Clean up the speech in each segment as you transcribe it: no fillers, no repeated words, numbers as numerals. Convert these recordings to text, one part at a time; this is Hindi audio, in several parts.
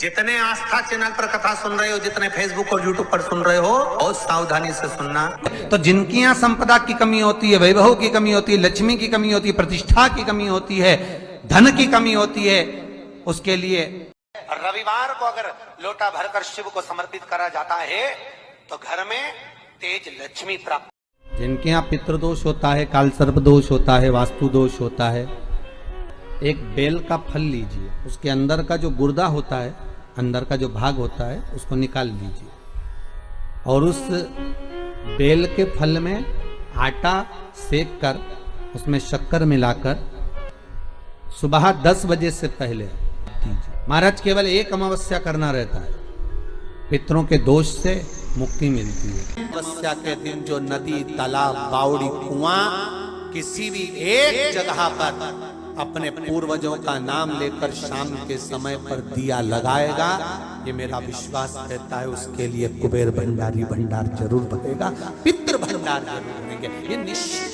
जितने आस्था चैनल पर कथा सुन रहे हो, जितने फेसबुक और यूट्यूब पर सुन रहे हो, बहुत सावधानी से सुनना। तो जिनकी यहाँ संपदा की कमी होती है, वैभव की कमी होती है, लक्ष्मी की कमी होती है, प्रतिष्ठा की कमी होती है, धन की कमी होती है, उसके लिए रविवार को अगर लोटा भरकर शिव को समर्पित करा जाता है तो घर में तेज लक्ष्मी प्राप्त। जिनके यहाँ पितृदोष होता है, काल सर्प दोष होता है, वास्तु दोष होता है, एक बेल का फल लीजिए, उसके अंदर का जो गुर्दा होता है, अंदर का जो भाग होता है, उसको निकाल लीजिए और उस बेल के फल में आटा सेक कर उसमें शक्कर मिलाकर सुबह 10 बजे से पहले दीजिए। महाराज केवल एक अमावस्या करना रहता है, पितरों के दोष से मुक्ति मिलती है। अमावस्या के दिन जो नदी, तालाब, बावड़ी, कुआं किसी भी एक जगह पर अपने पूर्वजों का नाम लेकर शाम के समय पर दिया लगाएगा, ये मेरा विश्वास रहता है, उसके लिए कुबेर भंडारी भंडार जरूर बनेगा, पितृ भंडार जरूर बनेंगे, ये निश्चित।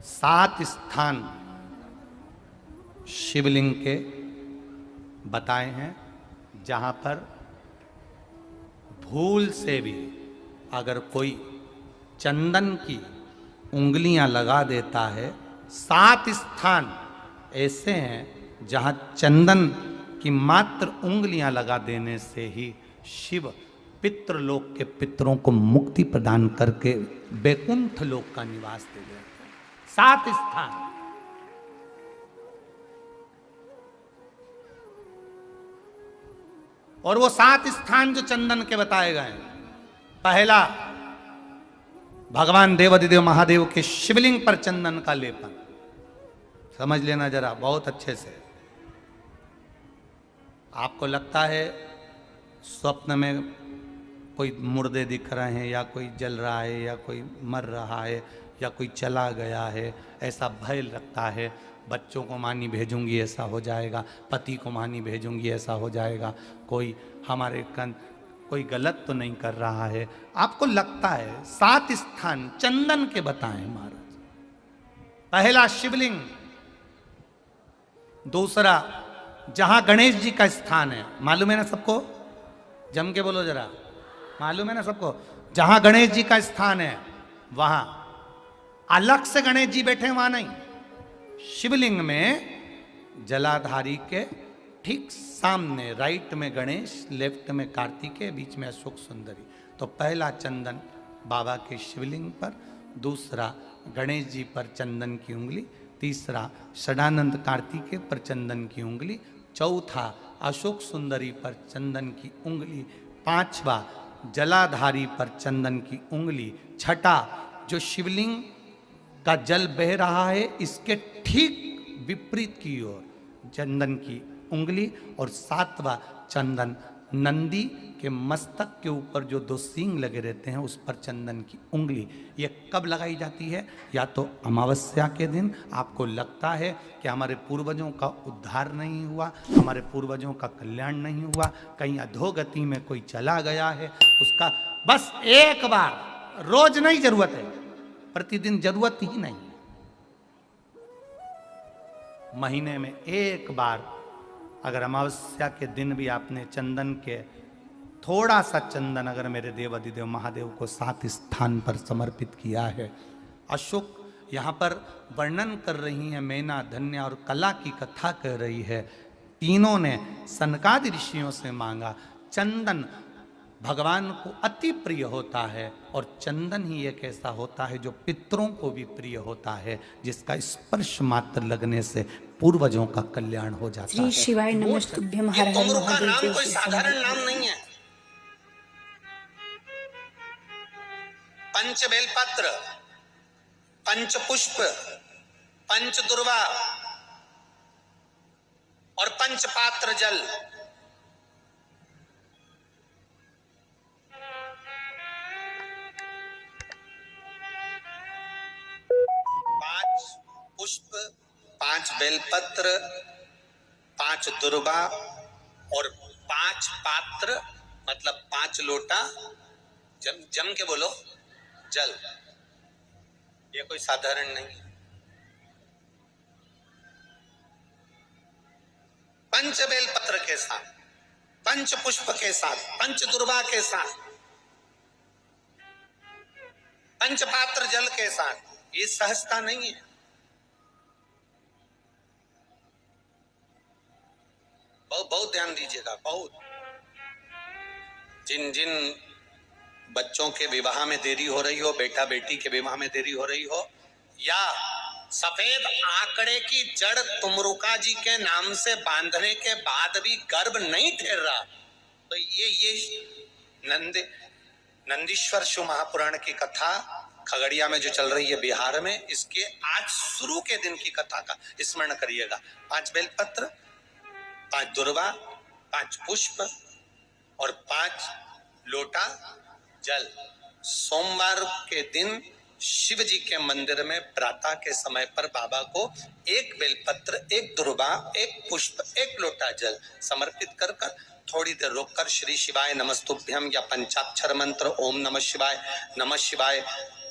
7 स्थान शिवलिंग के बताए हैं जहां पर भूल से भी अगर कोई चंदन की उंगलियां लगा देता है, 7 स्थान ऐसे हैं जहां चंदन की मात्र उंगलियां लगा देने से ही शिव पितृलोक के पितरों को मुक्ति प्रदान करके वैकुंठ लोक का निवास दे देते हैं। 7 स्थान। और वो 7 स्थान जो चंदन के बताए गए, पहला भगवान देवाधिदेव महादेव के शिवलिंग पर चंदन का लेपन। समझ लेना जरा बहुत अच्छे से। आपको लगता है स्वप्न में कोई मुर्दे दिख रहे हैं, या कोई जल रहा है, या कोई मर रहा है, या कोई चला गया है, ऐसा भय लगता है। बच्चों को मानी भेजूंगी ऐसा हो जाएगा, पति को मानी भेजूंगी ऐसा हो जाएगा, कोई हमारे कोई गलत तो नहीं कर रहा है, आपको लगता है। 7 स्थान चंदन के बताएं महाराज। पहला शिवलिंग, दूसरा जहां गणेश जी का स्थान है, मालूम है ना सबको, जम के बोलो जरा, मालूम है ना सबको, जहां गणेश जी का स्थान है वहां अलग से गणेश जी बैठे, वहां नहीं। शिवलिंग में जलाधारी के ठीक सामने राइट में गणेश, लेफ्ट में कार्तिकेय, बीच में अशोक सुंदरी। तो पहला चंदन बाबा के शिवलिंग पर, दूसरा गणेश जी पर चंदन की उंगली, तीसरा षडानंद कार्तिकेय पर चंदन की उंगली, चौथा अशोक सुंदरी पर चंदन की उंगली, पांचवा जलाधारी पर चंदन की उंगली, छठा जो शिवलिंग का जल बह रहा है इसके ठीक विपरीत की ओर चंदन की उंगली, और 7वां चंदन नंदी के मस्तक के ऊपर जो 2 सींग लगे रहते हैं उस पर चंदन की उंगली। ये कब लगाई जाती है? या तो अमावस्या के दिन आपको लगता है कि हमारे पूर्वजों का उद्धार नहीं हुआ, हमारे पूर्वजों का कल्याण नहीं हुआ, कहीं अधोगति में कोई चला गया है, उसका बस एक बार, रोज नहीं जरूरत है, प्रतिदिन जरूरत ही नहीं, महीने में एक बार अगर अमावस्या के दिन भी आपने चंदन के थोड़ा सा चंदन अगर मेरे देवाधिदेव महादेव को 7 स्थान पर समर्पित किया है। अशोक यहाँ पर वर्णन कर रही है, मैना, धन्य और कला की कथा कह रही है। तीनों ने सनकादि ऋषियों से मांगा। चंदन भगवान को अति प्रिय होता है, और चंदन ही एक ऐसा होता है जो पितरों को भी प्रिय होता है, जिसका स्पर्श मात्र लगने से पूर्वजों का कल्याण हो जाता है। श्री शिवाय नमस्तुभ्यम हर हर महादेव। नाम कोई साधारण नाम नहीं है। पंच बेलपत्र, पंच पुष्प, पंच दुर्वा और पंच पात्र जल, पुष्प, 5 बेलपत्र, 5 दुर्वा और 5 पात्र, मतलब 5 लोटा, जम के बोलो, जल। ये कोई साधारण नहीं। पंच बेलपत्र के साथ, पंच पुष्प के साथ, पंच दुर्वा के साथ, पंच पात्र जल के साथ। ये सहजता नहीं है। बहुत बहुत ध्यान दीजिएगा। बहुत जिन जिन बच्चों के विवाह में देरी हो रही हो, बेटा बेटी के विवाह में देरी हो रही हो, या सफेद आंकड़े की जड़ तुमरुका जी के नाम से बांधने के बाद भी गर्भ नहीं ठहर रहा, तो ये नंदीश्वर शिव महापुराण की कथा खगड़िया में जो चल रही है बिहार में, इसके आज शुरू के दिन की कथा का स्मरण करिएगा। 5 बेलपत्र, 5 दुर्वा, 5 पुष्प और 5 लोटा जल। सोमवार के दिन शिव जी के मंदिर में प्रातः के समय पर बाबा को 1 बेलपत्र, 1 दुर्वा, 1 पुष्प, 1 लोटा जल समर्पित कर कर थोड़ी देर रोककर श्री शिवाय नमस्तुभ्यम या पंचाक्षर मंत्र ओम नमः शिवाय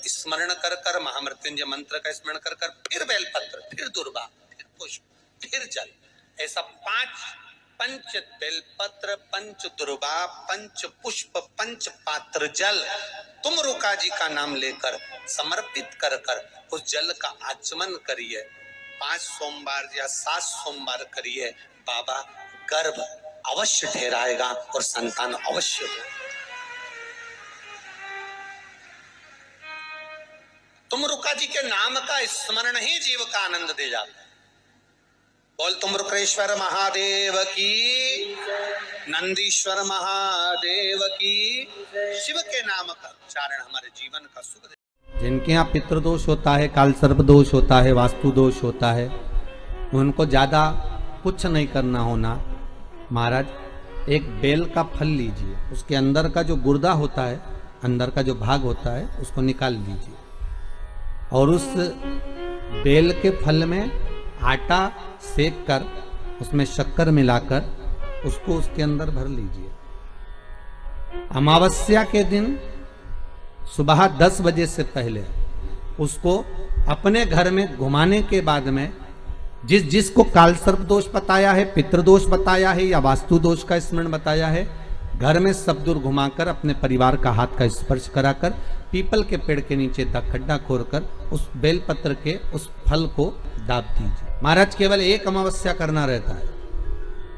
स्मरण कर कर, महामृत्युंजय मंत्र का स्मरण कर कर, फिर बेलपत्र, फिर दुर्वा, फिर पुष्प, फिर जल, ऐसा 5 पंच बेलपत्र, पंच दुर्वा, पंच पुष्प, पंच पात्र जल तुमरुका जी का नाम लेकर समर्पित कर कर उस जल का आचमन करिए। 5 सोमवार या 7 सोमवार करिए, बाबा गर्भ अवश्य ठहराएगा और संतान अवश्य हो। तुमरुका जी के नाम का स्मरण ही जीव का आनंद दे जाता है। बोल तुमरुकेश्वर महादेव की, नंदीश्वर महादेव की। शिव के नाम का उच्चारण हमारे जीवन का सुख दे। जिनके यहाँ पितृदोष होता है, काल सर्प दोष होता है, वास्तु दोष होता है, उनको ज्यादा कुछ नहीं करना होना। महाराज एक बेल का फल लीजिए, उसके अंदर का जो गुर्दा होता है, अंदर का जो भाग होता है, उसको निकाल लीजिए और उस बेल के फल में आटा सेक कर उसमें शक्कर मिलाकर उसको उसके अंदर भर लीजिए। अमावस्या के दिन सुबह 10 बजे से पहले उसको अपने घर में घुमाने के बाद में जिसको काल सर्प दोष बताया है, पितृदोष बताया है या वास्तु दोष का स्मरण बताया है, घर में सब दूर घुमाकर अपने परिवार का हाथ का स्पर्श कराकर पीपल के पेड़ के नीचे खड्डा खोदकर उस बेलपत्र के उस फल को दाब दीजिए। महाराज केवल एक अमावस्या करना रहता है,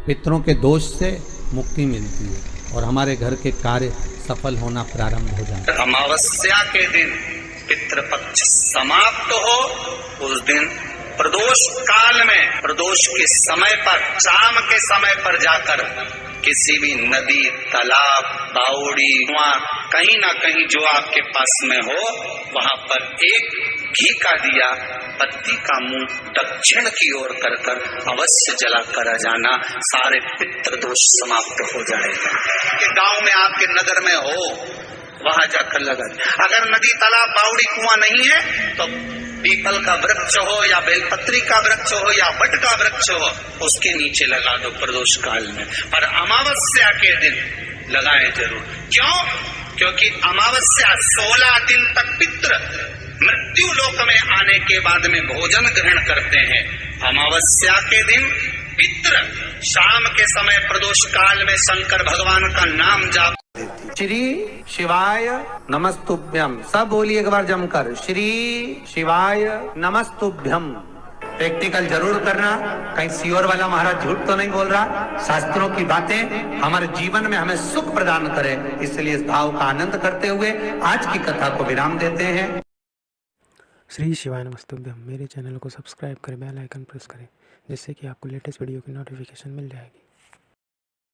पितरों के दोष से मुक्ति मिलती है और हमारे घर के कार्य सफल होना प्रारंभ हो जाता है। अमावस्या के दिन पितृपक्ष समाप्त हो, उस दिन प्रदोष काल में, प्रदोष के समय पर, शाम के समय पर जाकर किसी भी नदी, तालाब, बावड़ी, कुआं, कहीं ना कहीं जो आपके पास में हो, वहां पर एक घी का दिया, पत्ती का मुंह दक्षिण की ओर कर कर अवश्य जला कर जाना। सारे पितृदोष समाप्त हो जाएगा। कि गांव में आपके नगर में हो, वहां जाकर लगा। अगर नदी, तालाब, बावड़ी, कुआं नहीं है तो पीपल का वृक्ष हो या बेलपत्री का वृक्ष हो या वट का वृक्ष हो, उसके नीचे लगा दो प्रदोष काल में। पर अमावस्या के दिन लगाए जरूर। क्यों? क्योंकि अमावस्या 16 दिन तक पितृ मृत्यु लोक में आने के बाद में भोजन ग्रहण करते हैं। अमावस्या के दिन पितृ शाम के समय प्रदोष काल में शंकर भगवान का नाम जाप। श्री शिवाय नमस्तुभ्यम, सब बोलिए एक बार जमकर, श्री शिवाय नमस्तुभ्यम। प्रैक्टिकल जरूर करना, कहीं सियोर वाला महाराज झूठ तो नहीं बोल रहा। शास्त्रों की बातें हमारे जीवन में हमें सुख प्रदान करें, इसलिए इस भाव का आनंद करते हुए आज की कथा को विराम देते हैं। श्री शिवाय नमस्तुभ्यम। मेरे चैनल को सब्सक्राइब करें, बेल आइकन प्रेस करें, जिससे कि आपको लेटेस्ट वीडियो की नोटिफिकेशन मिल जाएगी।